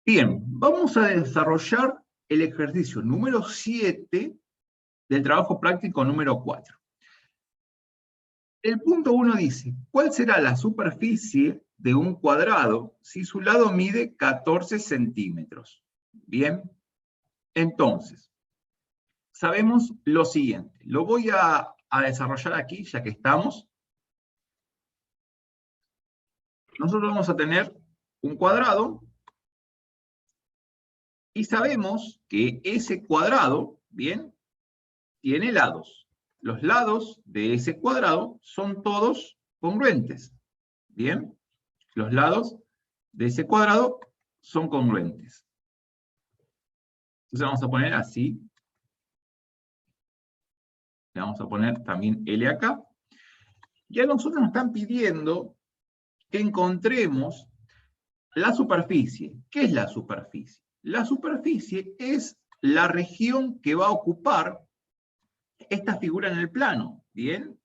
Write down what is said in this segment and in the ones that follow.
Bien, vamos a desarrollar el ejercicio número 7 del trabajo práctico número 4. El punto 1 dice, ¿cuál será la superficie de un cuadrado si su lado mide 14 centímetros? Bien, entonces, sabemos lo siguiente. Lo voy a desarrollar aquí, ya que estamos. Nosotros vamos a tener un cuadrado y sabemos que ese cuadrado, bien, tiene lados. Los lados de ese cuadrado son todos congruentes. Bien, los lados de ese cuadrado son congruentes. Entonces vamos a poner así. Le vamos a poner también L acá. Y a nosotros nos están pidiendo que encontremos la superficie. ¿Qué es la superficie? La superficie es la región que va a ocupar esta figura en el plano. Bien,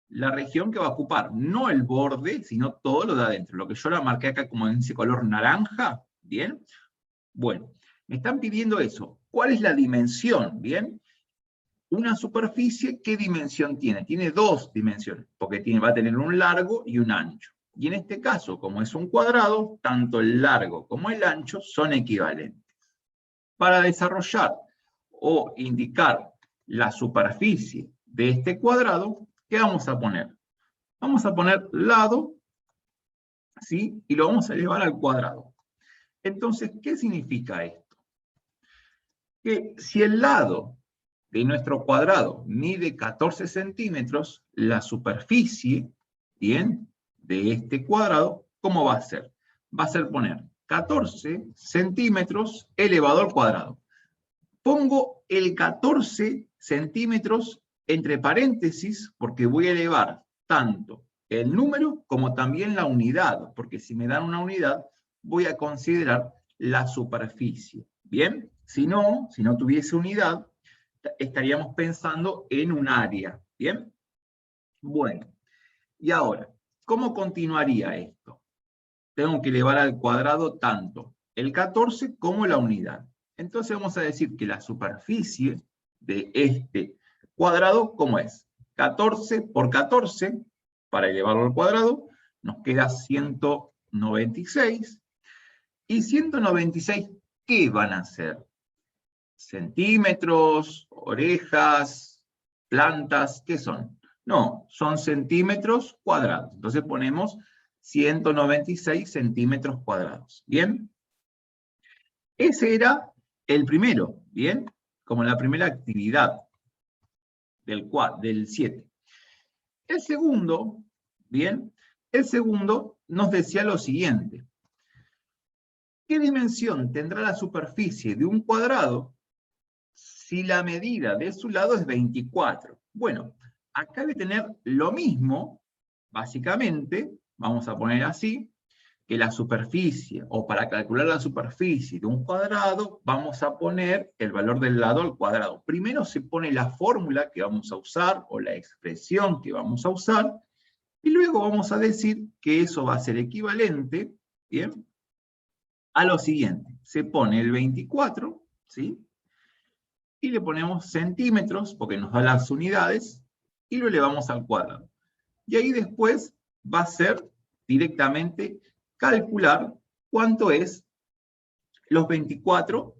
la región que va a ocupar, no el borde, sino todo lo de adentro. Lo que yo la marqué acá como en ese color naranja, ¿bien? Bueno, me están pidiendo eso. ¿Cuál es la dimensión? ¿Bien? Una superficie, ¿qué dimensión tiene? Tiene dos dimensiones, porque va a tener un largo y un ancho. Y en este caso, como es un cuadrado, tanto el largo como el ancho son equivalentes. Para desarrollar o indicar la superficie de este cuadrado, ¿qué vamos a poner? Vamos a poner lado, ¿sí? Y lo vamos a elevar al cuadrado. Entonces, ¿qué significa esto? Que si el lado de nuestro cuadrado mide 14 centímetros, la superficie, ¿bien?, de este cuadrado, ¿cómo va a ser? Va a ser poner 14 centímetros elevado al cuadrado. Pongo el 14 centímetros entre paréntesis porque voy a elevar tanto el número como también la unidad, porque si me dan una unidad, voy a considerar la superficie. ¿Bien? Si no tuviese unidad, estaríamos pensando en un área. ¿Bien? Bueno, y ahora, ¿cómo continuaría esto? Tengo que elevar al cuadrado tanto el 14 como la unidad. Entonces vamos a decir que la superficie de este cuadrado, ¿cómo es? 14 por 14, para elevarlo al cuadrado, nos queda 196. ¿Y 196 qué van a ser? ¿Centímetros, orejas, plantas? ¿Qué son? No, son centímetros cuadrados. Entonces ponemos 196 centímetros cuadrados. ¿Bien? Ese era el primero, ¿bien? Como la primera actividad del 7. El segundo, ¿bien? El segundo nos decía lo siguiente. ¿Qué dimensión tendrá la superficie de un cuadrado si la medida de su lado es 24? Bueno, acá debe tener lo mismo, básicamente, vamos a poner así, que la superficie, o para calcular la superficie de un cuadrado, vamos a poner el valor del lado al cuadrado. Primero se pone la fórmula que vamos a usar, o la expresión que vamos a usar, y luego vamos a decir que eso va a ser equivalente, ¿bien?, a lo siguiente. Se pone el 24, ¿sí?, y le ponemos centímetros, porque nos da las unidades, y lo elevamos al cuadrado. Y ahí después va a ser directamente calcular cuánto es los 24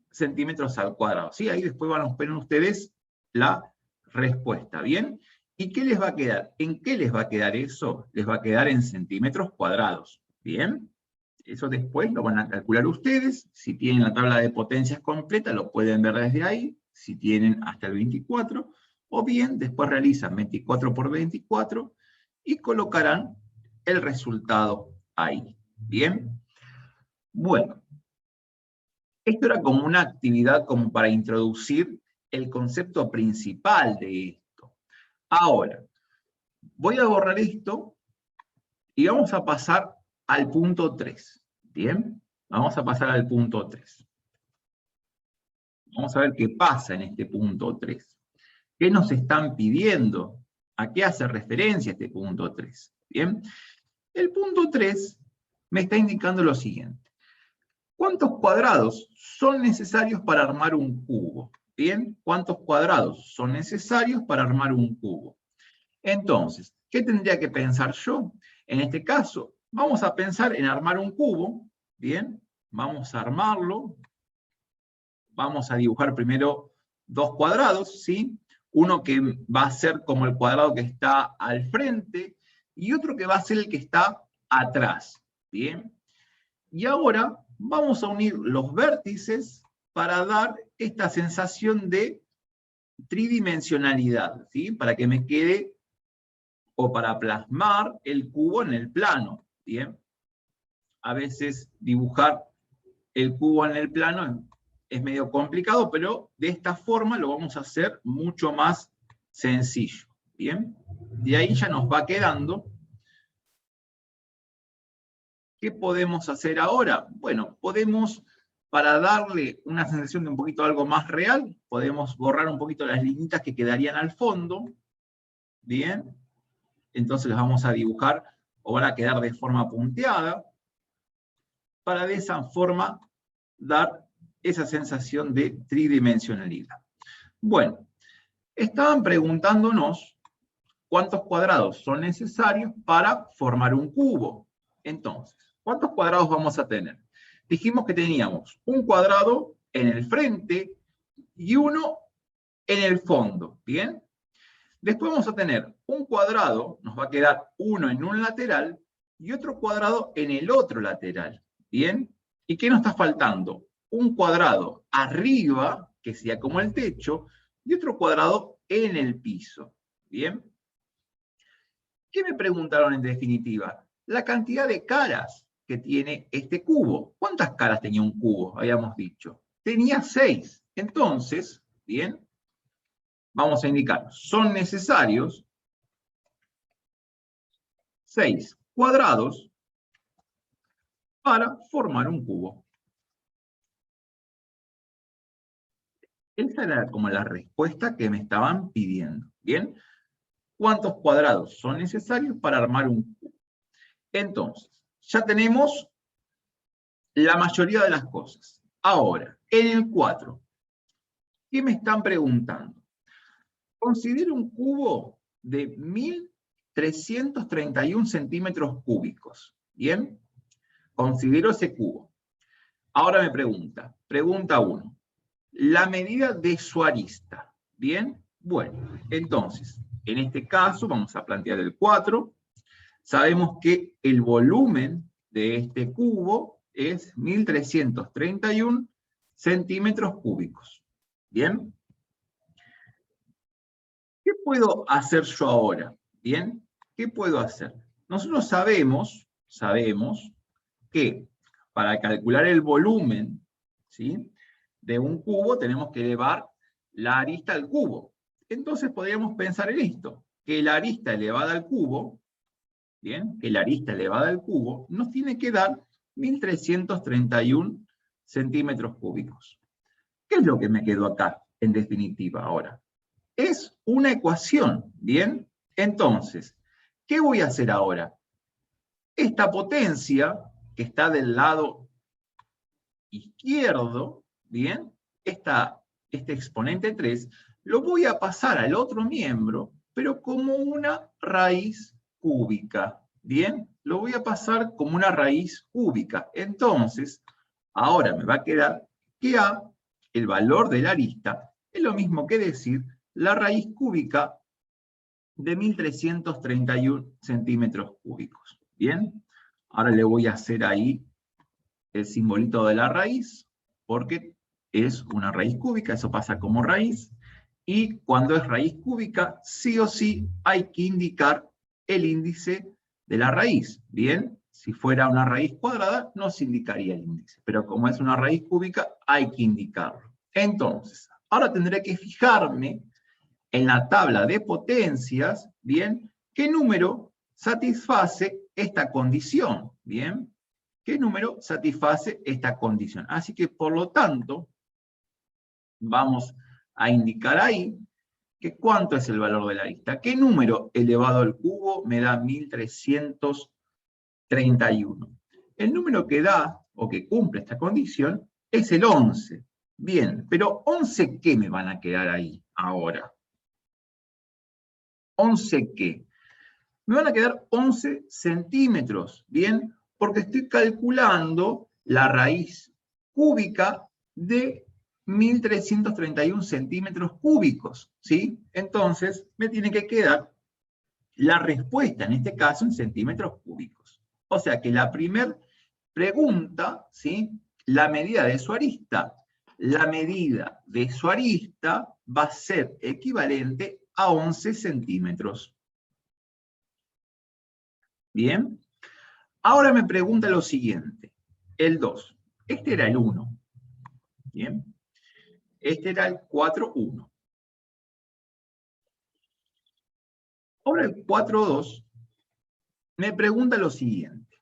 centímetros al cuadrado. ¿Sí? Ahí después van a poner ustedes la respuesta, ¿bien? ¿Y qué les va a quedar? ¿En qué les va a quedar eso? Les va a quedar en centímetros cuadrados, ¿bien? Eso después lo van a calcular ustedes. Si tienen la tabla de potencias completa, lo pueden ver desde ahí, si tienen hasta el 24, o bien después realizan 24 por 24 y colocarán el resultado ahí. ¿Bien? Bueno, esto era como una actividad como para introducir el concepto principal de esto. Ahora, voy a borrar esto y vamos a pasar al punto 3. ¿Bien? Vamos a pasar al punto 3. Vamos a ver qué pasa en este punto 3. ¿Qué nos están pidiendo? ¿A qué hace referencia este punto 3? ¿Bien? El punto 3 me está indicando lo siguiente. ¿Cuántos cuadrados son necesarios para armar un cubo? Bien, ¿cuántos cuadrados son necesarios para armar un cubo? Entonces, ¿qué tendría que pensar yo? En este caso, vamos a pensar en armar un cubo. Bien, vamos a armarlo. Vamos a dibujar primero dos cuadrados, ¿sí? Uno que va a ser como el cuadrado que está al frente, y otro que va a ser el que está atrás, ¿bien? Y ahora vamos a unir los vértices para dar esta sensación de tridimensionalidad, ¿sí? Para que me quede, o para plasmar el cubo en el plano, ¿bien? A veces dibujar el cubo en el plano es medio complicado, pero de esta forma lo vamos a hacer mucho más sencillo, ¿bien? De ahí ya nos va quedando. ¿Qué podemos hacer ahora? Bueno, podemos, para darle una sensación de un poquito algo más real, podemos borrar un poquito las líneas que quedarían al fondo, ¿bien? Entonces las vamos a dibujar, o van a quedar de forma punteada, para de esa forma dar esa sensación de tridimensionalidad. Bueno, estaban preguntándonos cuántos cuadrados son necesarios para formar un cubo. Entonces, ¿cuántos cuadrados vamos a tener? Dijimos que teníamos un cuadrado en el frente y uno en el fondo, ¿bien? Después vamos a tener un cuadrado, nos va a quedar uno en un lateral y otro cuadrado en el otro lateral, ¿bien? ¿Y qué nos está faltando? Un cuadrado arriba, que sería como el techo, y otro cuadrado en el piso, ¿bien? ¿Qué me preguntaron en definitiva? La cantidad de caras que tiene este cubo. ¿Cuántas caras tenía un cubo? Habíamos dicho. Tenía 6. Entonces, ¿bien? Vamos a indicar, son necesarios 6 cuadrados para formar un cubo. Esa era como la respuesta que me estaban pidiendo. ¿Bien? ¿Cuántos cuadrados son necesarios para armar un cubo? Entonces, ya tenemos la mayoría de las cosas. Ahora, en el 4, ¿qué me están preguntando? Considero un cubo de 1331 centímetros cúbicos. ¿Bien? Considero ese cubo. Ahora me pregunta 1, la medida de su arista. ¿Bien? Bueno, entonces, en este caso vamos a plantear el 4. Sabemos que el volumen de este cubo es 1331 centímetros cúbicos. ¿Bien? ¿Qué puedo hacer yo ahora? ¿Bien? ¿Qué puedo hacer? Nosotros sabemos que para calcular el volumen, ¿sí?, de un cubo tenemos que elevar la arista al cubo. Entonces podríamos pensar en esto, que la arista elevada al cubo, ¿bien?, que la arista elevada al cubo nos tiene que dar 1331 centímetros cúbicos. ¿Qué es lo que me quedó acá, en definitiva, ahora? Es una ecuación, ¿bien? Entonces, ¿qué voy a hacer ahora? Esta potencia, que está del lado izquierdo, ¿bien? Este exponente 3, lo voy a pasar al otro miembro, pero como una raíz cúbica, ¿bien? Lo voy a pasar como una raíz cúbica. Entonces, ahora me va a quedar que A, el valor de la arista, es lo mismo que decir la raíz cúbica de 1331 centímetros cúbicos. ¿Bien? Ahora le voy a hacer ahí el simbolito de la raíz, porque es una raíz cúbica, eso pasa como raíz, y cuando es raíz cúbica, sí o sí hay que indicar el índice de la raíz. ¿Bien? Si fuera una raíz cuadrada, no se indicaría el índice, pero como es una raíz cúbica, hay que indicarlo. Entonces, ahora tendré que fijarme en la tabla de potencias, ¿bien?, ¿qué número satisface esta condición? ¿Bien? ¿Qué número satisface esta condición? Así que, por lo tanto, vamos a indicar ahí que cuánto es el valor de la arista. ¿Qué número elevado al cubo me da 1331? El número que da o que cumple esta condición, es el 11. Bien, pero 11 ¿qué me van a quedar ahí ahora? 11 ¿qué? Me van a quedar 11 centímetros, ¿bien? Porque estoy calculando la raíz cúbica de 1331 centímetros cúbicos, ¿sí? Entonces, me tiene que quedar la respuesta, en este caso, en centímetros cúbicos. O sea que la primera pregunta, ¿sí? La medida de su arista. La medida de su arista va a ser equivalente a 11 centímetros. Bien. Ahora me pregunta lo siguiente. El 2. Este era el 1. Bien. Este era el 4,1. Ahora el 4,2 me pregunta lo siguiente.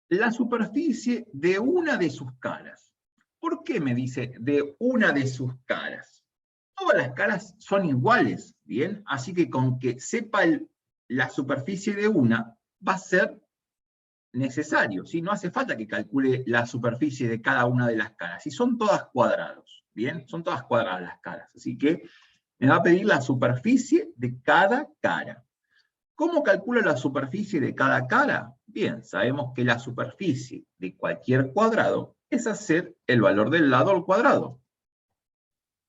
La superficie de una de sus caras. ¿Por qué me dice de una de sus caras? Todas las caras son iguales, ¿bien? Así que con que sepa la superficie de una, va a ser necesario, ¿sí? No hace falta que calcule la superficie de cada una de las caras, y son todas cuadrados, ¿bien? Son todas cuadradas las caras, así que me va a pedir la superficie de cada cara. ¿Cómo calculo la superficie de cada cara? Bien, sabemos que la superficie de cualquier cuadrado es hacer el valor del lado al cuadrado.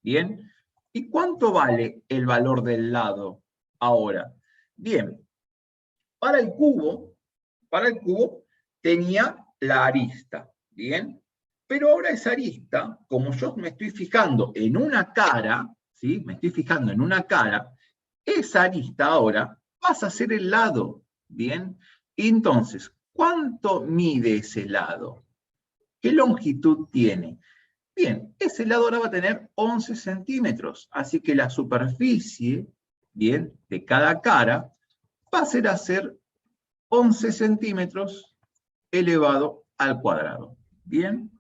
Bien, ¿y cuánto vale el valor del lado ahora? Bien, para el cubo tenía la arista, ¿bien? Pero ahora esa arista, como yo me estoy fijando en una cara, ¿sí? Me estoy fijando en una cara, esa arista ahora pasa a ser el lado, ¿bien? Entonces, ¿cuánto mide ese lado? ¿Qué longitud tiene? Bien, ese lado ahora va a tener 11 centímetros, así que la superficie, ¿bien?, de cada cara va a ser 11 centímetros elevado al cuadrado. ¿Bien?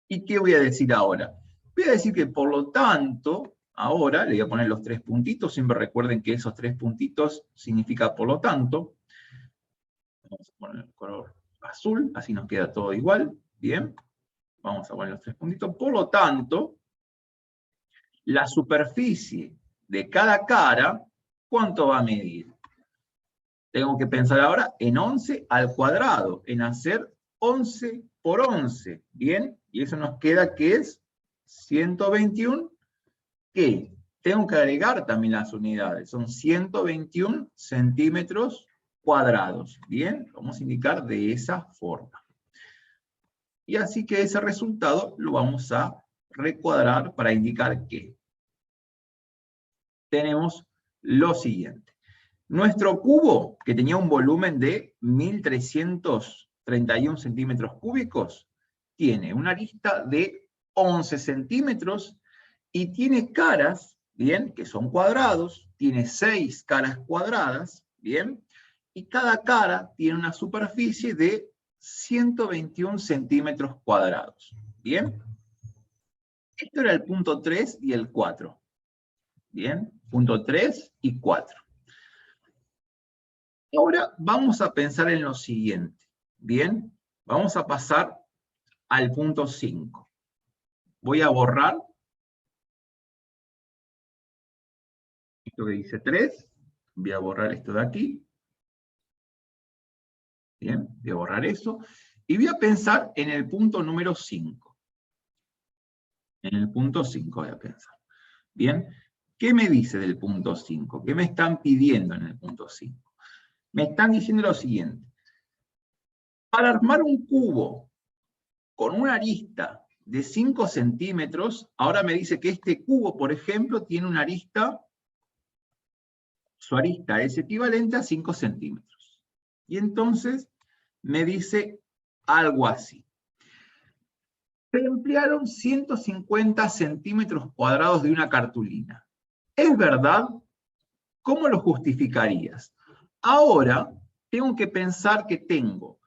¿Y qué voy a decir ahora? Voy a decir que, por lo tanto, ahora le voy a poner los 3 puntitos. Siempre recuerden que esos 3 puntitos significa por lo tanto. Vamos a poner el color azul, así nos queda todo igual. Bien. Vamos a poner los 3 puntitos. Por lo tanto, la superficie de cada cara, ¿cuánto va a medir? Tengo que pensar ahora en 11 al cuadrado, en hacer 11 por 11, ¿bien? Y eso nos queda que es 121, ¿qué? Tengo que agregar también las unidades, son 121 centímetros cuadrados, ¿bien? Vamos a indicar de esa forma. Y así que ese resultado lo vamos a recuadrar para indicar que tenemos lo siguiente. Nuestro cubo, que tenía un volumen de 1331 centímetros cúbicos, tiene una arista de 11 centímetros y tiene caras, ¿bien?, que son cuadrados, tiene 6 caras cuadradas, ¿bien?, y cada cara tiene una superficie de 121 centímetros cuadrados, ¿bien? Esto era el punto 3 y el 4, ¿bien? Punto 3 y 4. Ahora vamos a pensar en lo siguiente, ¿bien? Vamos a pasar al punto 5. Voy a borrar esto que dice 3, voy a borrar esto de aquí, ¿bien? Voy a borrar eso, y voy a pensar en el punto número 5. En el punto 5 voy a pensar, ¿bien? ¿Qué me dice del punto 5? ¿Qué me están pidiendo en el punto 5? Me están diciendo lo siguiente. Para armar un cubo con una arista de 5 centímetros, ahora me dice que este cubo, por ejemplo, tiene una arista, su arista es equivalente a 5 centímetros. Y entonces me dice algo así. Se emplearon 150 centímetros cuadrados de una cartulina. ¿Es verdad? ¿Cómo lo justificarías? Ahora tengo que pensar que tengo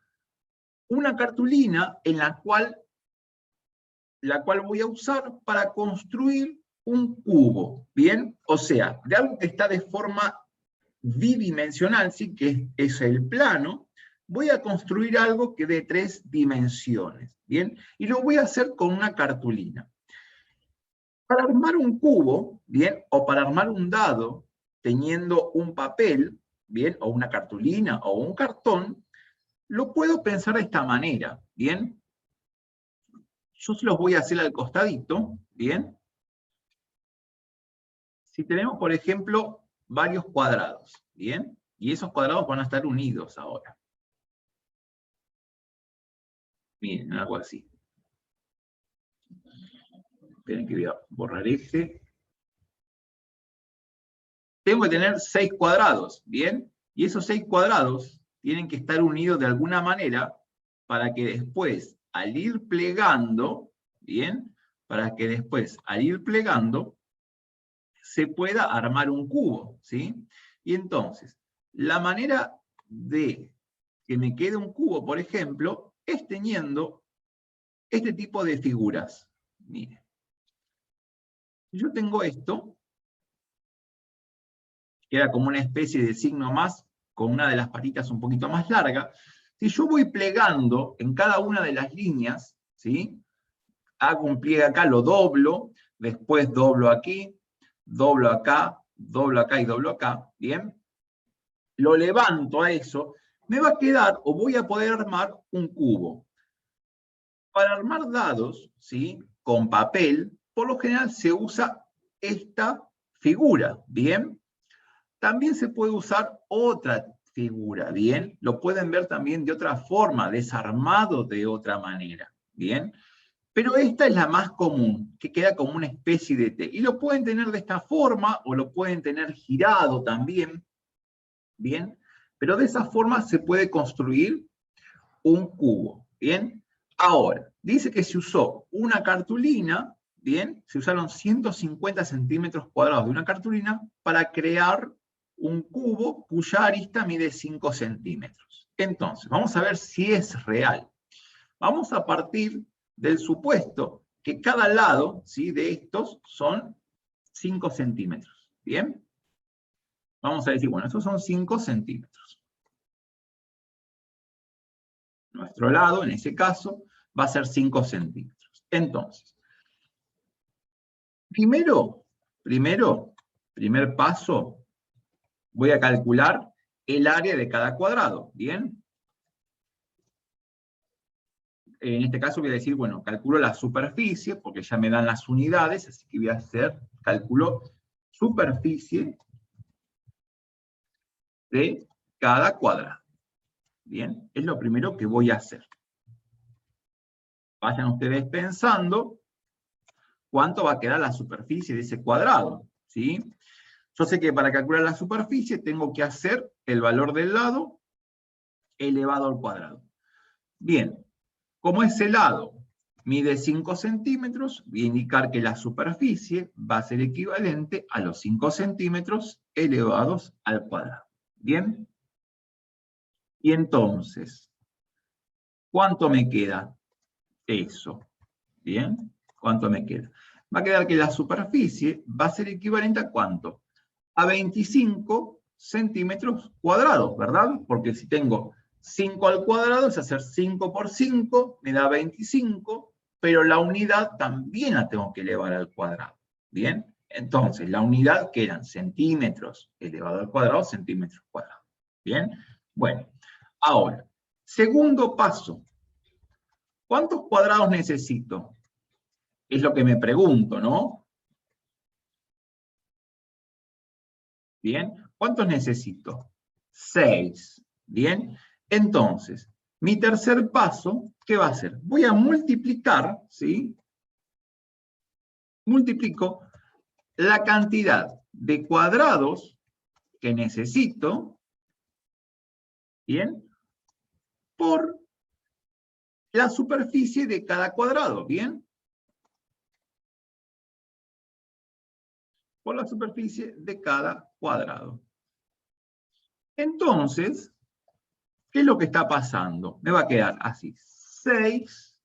una cartulina en la cual voy a usar para construir un cubo, ¿bien? O sea, de algo que está de forma bidimensional, ¿sí? Que es el plano, voy a construir algo que dé 3 dimensiones, ¿bien? Y lo voy a hacer con una cartulina. Para armar un cubo, ¿bien? O para armar un dado, teniendo un papel, ¿bien? O una cartulina o un cartón, lo puedo pensar de esta manera, ¿bien? Yo se los voy a hacer al costadito, ¿bien? Si tenemos, por ejemplo, varios cuadrados, ¿bien? Y esos cuadrados van a estar unidos ahora. Miren, algo así. Esperen que voy a borrar este. Tengo que tener 6 cuadrados, ¿bien? Y esos 6 cuadrados tienen que estar unidos de alguna manera para que después, al ir plegando, ¿bien? Para que después, al ir plegando, se pueda armar un cubo, ¿sí? Y entonces, la manera de que me quede un cubo, por ejemplo, es teniendo este tipo de figuras. Miren. Yo tengo esto, que era como una especie de signo más, con una de las patitas un poquito más larga. Si yo voy plegando en cada una de las líneas, ¿sí? Hago un pliegue acá, lo doblo, después doblo aquí, doblo acá y doblo acá, ¿bien? Lo levanto a eso, me va a quedar, o voy a poder armar un cubo. Para armar dados, ¿sí? Con papel, por lo general se usa esta figura, ¿bien? También se puede usar otra figura, ¿bien? Lo pueden ver también de otra forma, desarmado de otra manera, ¿bien? Pero esta es la más común, que queda como una especie de T. Y lo pueden tener de esta forma, o lo pueden tener girado también, ¿bien? Pero de esa forma se puede construir un cubo, ¿bien? Ahora, dice que se usó una cartulina, ¿bien? Se usaron 150 centímetros cuadrados de una cartulina para crear un cubo cuya arista mide 5 centímetros. Entonces, vamos a ver si es real. Vamos a partir del supuesto que cada lado, ¿sí? De estos son 5 centímetros, ¿bien? Vamos a decir, bueno, estos son 5 centímetros. Nuestro lado, en ese caso, va a ser 5 centímetros. Entonces, primer paso, voy a calcular el área de cada cuadrado, ¿bien? En este caso voy a decir, bueno, calculo la superficie, porque ya me dan las unidades, así que voy a hacer, calculo superficie de cada cuadrado. Bien, es lo primero que voy a hacer. Vayan ustedes pensando cuánto va a quedar la superficie de ese cuadrado, ¿sí? Yo sé que para calcular la superficie tengo que hacer el valor del lado elevado al cuadrado. Bien, como ese lado mide 5 centímetros, voy a indicar que la superficie va a ser equivalente a los 5 centímetros elevados al cuadrado. ¿Bien? Y entonces, ¿cuánto me queda? Eso. ¿Bien? ¿Cuánto me queda? Va a quedar que la superficie va a ser equivalente a ¿cuánto? A 25 centímetros cuadrados, ¿verdad? Porque si tengo 5 al cuadrado, es hacer 5 por 5, me da 25, pero la unidad también la tengo que elevar al cuadrado. ¿Bien? Entonces, la unidad que eran centímetros elevado al cuadrado, centímetros cuadrados. ¿Bien? Bueno, ahora, segundo paso. ¿Cuántos cuadrados necesito? Es lo que me pregunto, ¿no? ¿Bien? ¿Cuántos necesito? 6. ¿Bien? Entonces, mi tercer paso, ¿qué va a ser? Voy a multiplicar, ¿sí? Multiplico la cantidad de cuadrados que necesito, ¿bien? Por la superficie de cada cuadrado, ¿bien? Por la superficie de cada cuadrado. Entonces, ¿qué es lo que está pasando? Me va a quedar así, 6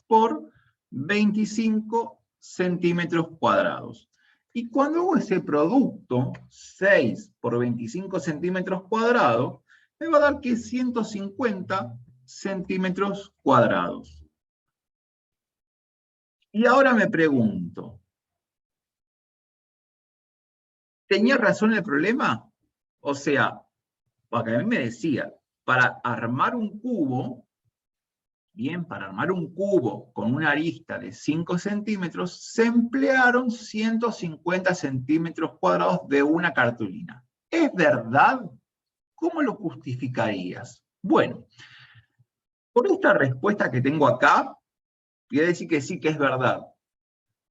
por 25 centímetros cuadrados. Y cuando hago ese producto, 6 por 25 centímetros cuadrados, me va a dar que es 150 centímetros cuadrados. Y ahora me pregunto, ¿tenía razón el problema? O sea, porque a mí me decía, para armar un cubo, bien, para armar un cubo con una arista de 5 centímetros, se emplearon 150 centímetros cuadrados de una cartulina. ¿Es verdad? ¿Cómo lo justificarías? Bueno, por esta respuesta que tengo acá, voy a decir que sí, que es verdad.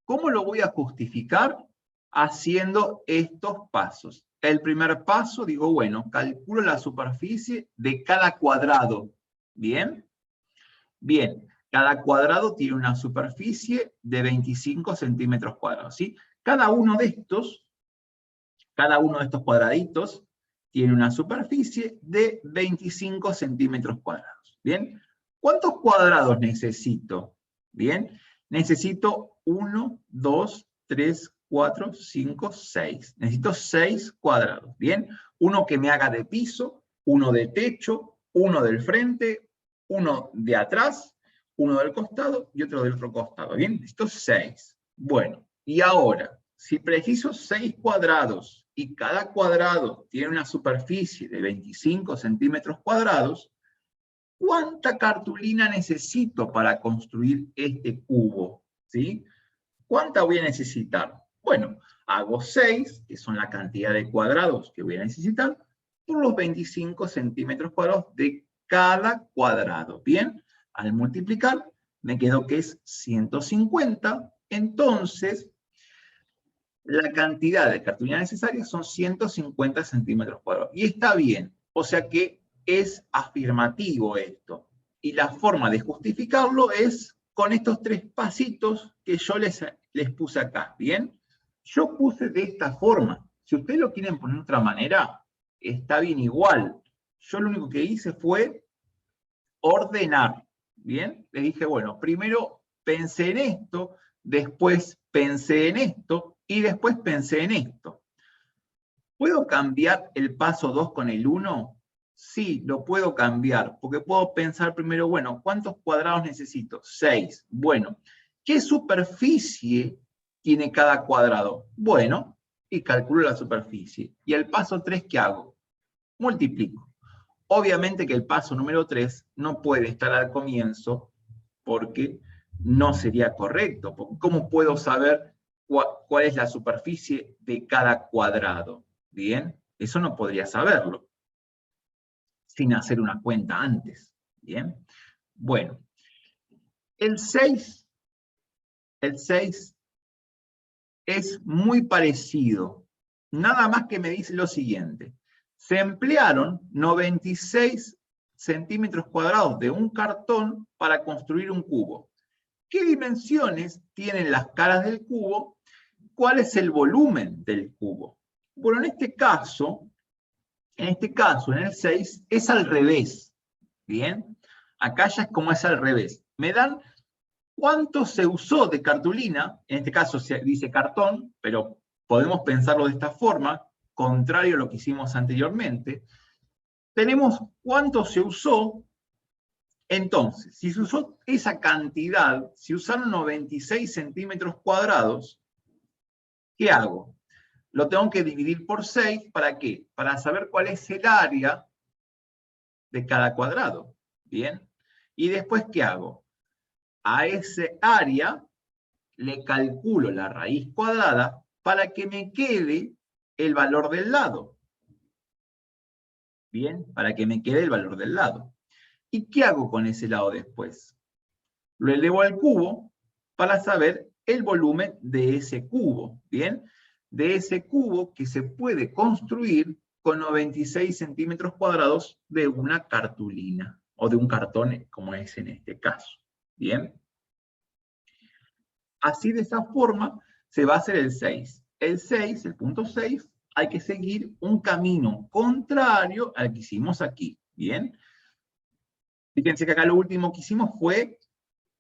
¿Cómo lo voy a justificar? Haciendo estos pasos. El primer paso, digo, bueno, calculo la superficie de cada cuadrado. ¿Bien? Bien, cada cuadrado tiene una superficie de 25 centímetros cuadrados, ¿sí? Cada uno de estos cuadraditos tiene una superficie de 25 centímetros cuadrados, ¿bien? ¿Cuántos cuadrados necesito? ¿Bien? Necesito 1, 2, 3, 4, 5, 6. Necesito 6 cuadrados, ¿bien? Uno que me haga de piso, uno de techo, uno del frente, uno de atrás, uno del costado y otro del otro costado, ¿bien? Necesito 6. Bueno, y ahora, si preciso 6 cuadrados y cada cuadrado tiene una superficie de 25 centímetros cuadrados, ¿cuánta cartulina necesito para construir este cubo? ¿Sí? ¿Cuánta voy a necesitar? Bueno, hago 6, que son la cantidad de cuadrados que voy a necesitar, por los 25 centímetros cuadrados de cada cuadrado. Bien, al multiplicar, me quedo que es 150, entonces la cantidad de cartulina necesaria son 150 centímetros cuadrados. Y está bien, o sea que es afirmativo esto. Y la forma de justificarlo es con estos 3 pasitos que yo les puse acá, ¿bien? Yo puse de esta forma. Si ustedes lo quieren poner de otra manera, está bien igual. Yo lo único que hice fue ordenar, ¿bien? Les dije, bueno, primero pensé en esto, después pensé en esto, y después pensé en esto. ¿Puedo cambiar el paso 2 con el 1? Sí, lo puedo cambiar, porque puedo pensar primero, bueno, ¿cuántos cuadrados necesito? 6. Bueno, ¿qué superficie tiene cada cuadrado? Bueno, y calculo la superficie. ¿Y el paso 3 qué hago? Multiplico. Obviamente que el paso número 3 no puede estar al comienzo, porque no sería correcto. ¿Cómo puedo saber cuál es la superficie de cada cuadrado? Bien, eso no podría saberlo sin hacer una cuenta antes. Bien, bueno, el 6 es muy parecido. Nada más que me dice lo siguiente. Se emplearon 96 centímetros cuadrados de un cartón para construir un cubo. ¿Qué dimensiones tienen las caras del cubo? ¿Cuál es el volumen del cubo? Bueno, en este caso, en el 6, es al revés. ¿Bien? Acá ya es como es al revés. Me dan cuánto se usó de cartulina, en este caso se dice cartón, pero podemos pensarlo de esta forma, contrario a lo que hicimos anteriormente. Tenemos cuánto se usó. Entonces, si se usó esa cantidad, si usaron 96 centímetros cuadrados, ¿qué hago? Lo tengo que dividir por 6, ¿para qué? Para saber cuál es el área de cada cuadrado. ¿Bien? Y después, ¿qué hago? A ese área le calculo la raíz cuadrada para que me quede el valor del lado. Bien, para que me quede el valor del lado. ¿Y qué hago con ese lado después? Lo elevo al cubo para saber el volumen de ese cubo. Bien, de ese cubo que se puede construir con 96 centímetros cuadrados de una cartulina, o de un cartón, como es en este caso. Bien. Así, de esa forma, se va a hacer el 6. El 6, el punto 6, hay que seguir un camino contrario al que hicimos aquí. ¿Bien? Fíjense que acá lo último que hicimos fue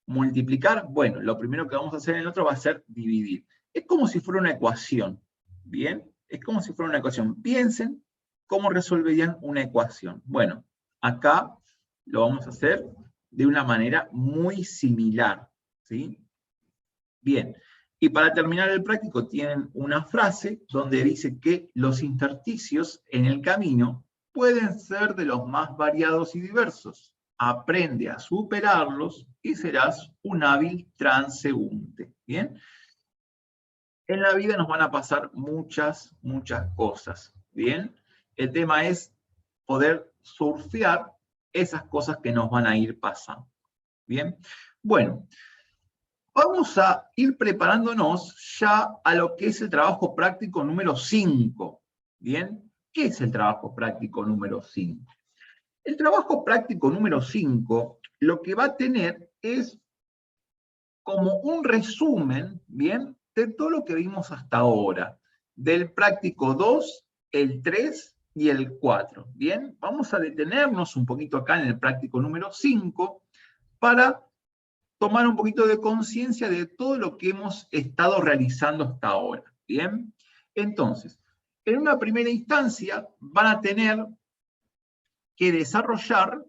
multiplicar. Bueno, lo primero que vamos a hacer en el otro va a ser dividir. Es como si fuera una ecuación, ¿bien? Es como si fuera una ecuación. Piensen cómo resolverían una ecuación. Bueno, acá lo vamos a hacer de una manera muy similar, ¿sí? Bien, y para terminar el práctico tienen una frase donde dice que los intersticios en el camino pueden ser de los más variados y diversos. Aprende a superarlos y serás un hábil transeúnte. ¿Bien? En la vida nos van a pasar muchas cosas. ¿Bien? El tema es poder surfear esas cosas que nos van a ir pasando. ¿Bien? Bueno, vamos a ir preparándonos ya a lo que es el trabajo práctico número 5. ¿Bien? ¿Qué es el trabajo práctico número 5? El trabajo práctico número 5 lo que va a tener es como un resumen, ¿bien? De todo lo que vimos hasta ahora. Del práctico 2, el 3 y el 4. ¿Bien? Vamos a detenernos un poquito acá en el práctico número 5 para tomar un poquito de conciencia de todo lo que hemos estado realizando hasta ahora. ¿Bien? Entonces, en una primera instancia van a tener que desarrollar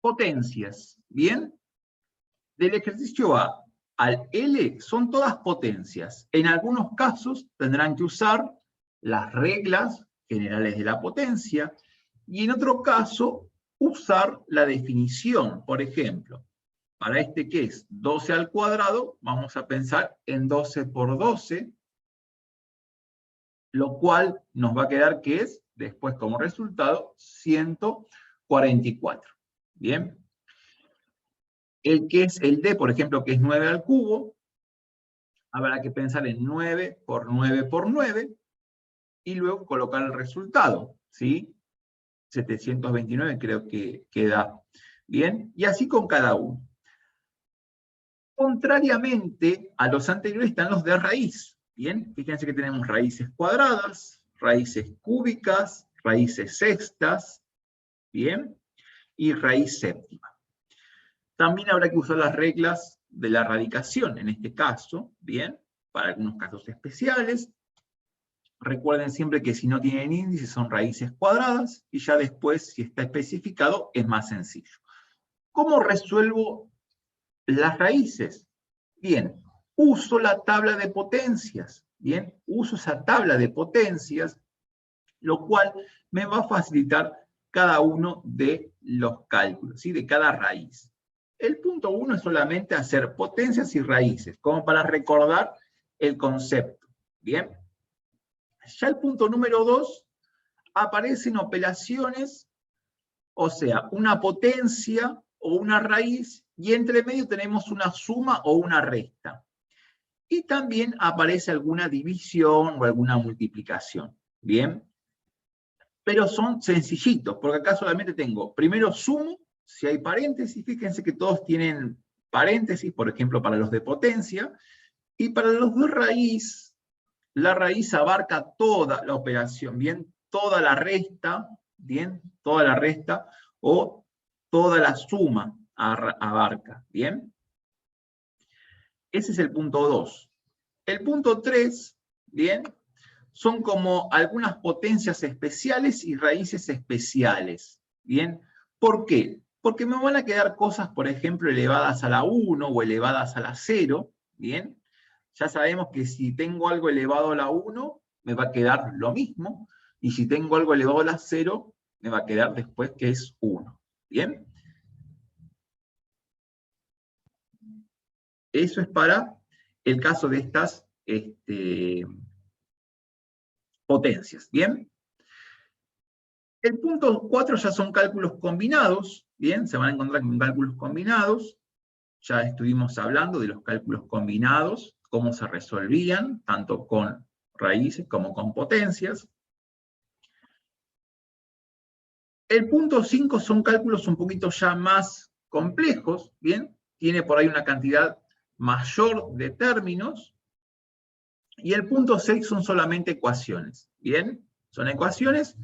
potencias. ¿Bien? Del ejercicio A al L son todas potencias. En algunos casos tendrán que usar las reglas generales de la potencia y en otro caso usar la definición. Por ejemplo, para este que es 12 al cuadrado, vamos a pensar en 12 por 12, lo cual nos va a quedar que es, después como resultado, 144. ¿Bien? El que es el D, por ejemplo, que es 9 al cubo, habrá que pensar en 9 por 9 por 9, y luego colocar el resultado, ¿sí? 729 creo que da. ¿Bien? Y así con cada uno. Contrariamente a los anteriores están los de raíz. ¿Bien? Fíjense que tenemos raíces cuadradas, raíces cúbicas, raíces sextas, ¿bien? Y raíz séptima. También habrá que usar las reglas de la radicación, en este caso, ¿bien? Para algunos casos especiales. Recuerden siempre que si no tienen índice son raíces cuadradas, y ya después, si está especificado, es más sencillo. ¿Cómo resuelvo las raíces? Bien, uso la tabla de potencias, ¿bien? Uso esa tabla de potencias, lo cual me va a facilitar cada uno de los cálculos, ¿sí? De cada raíz. El punto 1 es solamente hacer potencias y raíces, como para recordar el concepto, ¿bien? Ya el punto número 2, aparecen operaciones, o sea, una potencia o una raíz, y entre medio tenemos una suma o una resta. Y también aparece alguna división o alguna multiplicación, ¿bien? Pero son sencillitos, porque acá solamente tengo, primero sumo, si hay paréntesis, fíjense que todos tienen paréntesis, por ejemplo, para los de potencia, y para los de raíz, la raíz abarca toda la operación, ¿bien? Toda la resta, ¿bien? Toda la resta, o toda la suma abarca, ¿bien? Ese es el punto 2. El punto 3, ¿bien? Son como algunas potencias especiales y raíces especiales, ¿bien? ¿Por qué? Porque me van a quedar cosas, por ejemplo, elevadas a la 1 o elevadas a la 0, ¿bien? Ya sabemos que si tengo algo elevado a la 1, me va a quedar lo mismo, y si tengo algo elevado a la 0, me va a quedar después que es 1, ¿bien? Eso es para el caso de estas potencias, ¿bien? El punto 4 ya son cálculos combinados, ¿bien? Se van a encontrar con cálculos combinados. Ya estuvimos hablando de los cálculos combinados, cómo se resolvían, tanto con raíces como con potencias. El punto 5 son cálculos un poquito ya más complejos, ¿bien? Tiene por ahí una cantidad mayor de términos. Y el punto 6 son solamente ecuaciones, ¿bien? Son ecuaciones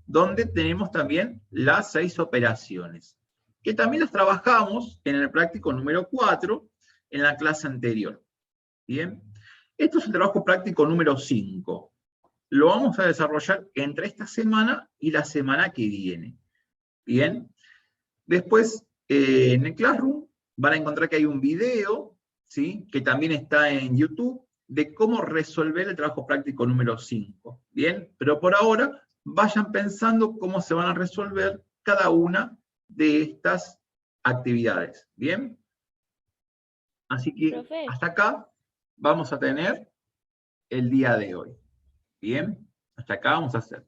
donde tenemos también las 6 operaciones, que también las trabajamos en el práctico número 4, en la clase anterior. Bien. Esto es el trabajo práctico número 5. Lo vamos a desarrollar entre esta semana y la semana que viene. Bien. Después, en el Classroom, van a encontrar que hay un video, ¿sí?, que también está en YouTube, de cómo resolver el trabajo práctico número 5. Bien. Pero por ahora, vayan pensando cómo se van a resolver cada una de estas actividades. Bien. Así que Profe, hasta acá vamos a tener el día de hoy. Bien, hasta acá vamos a hacer.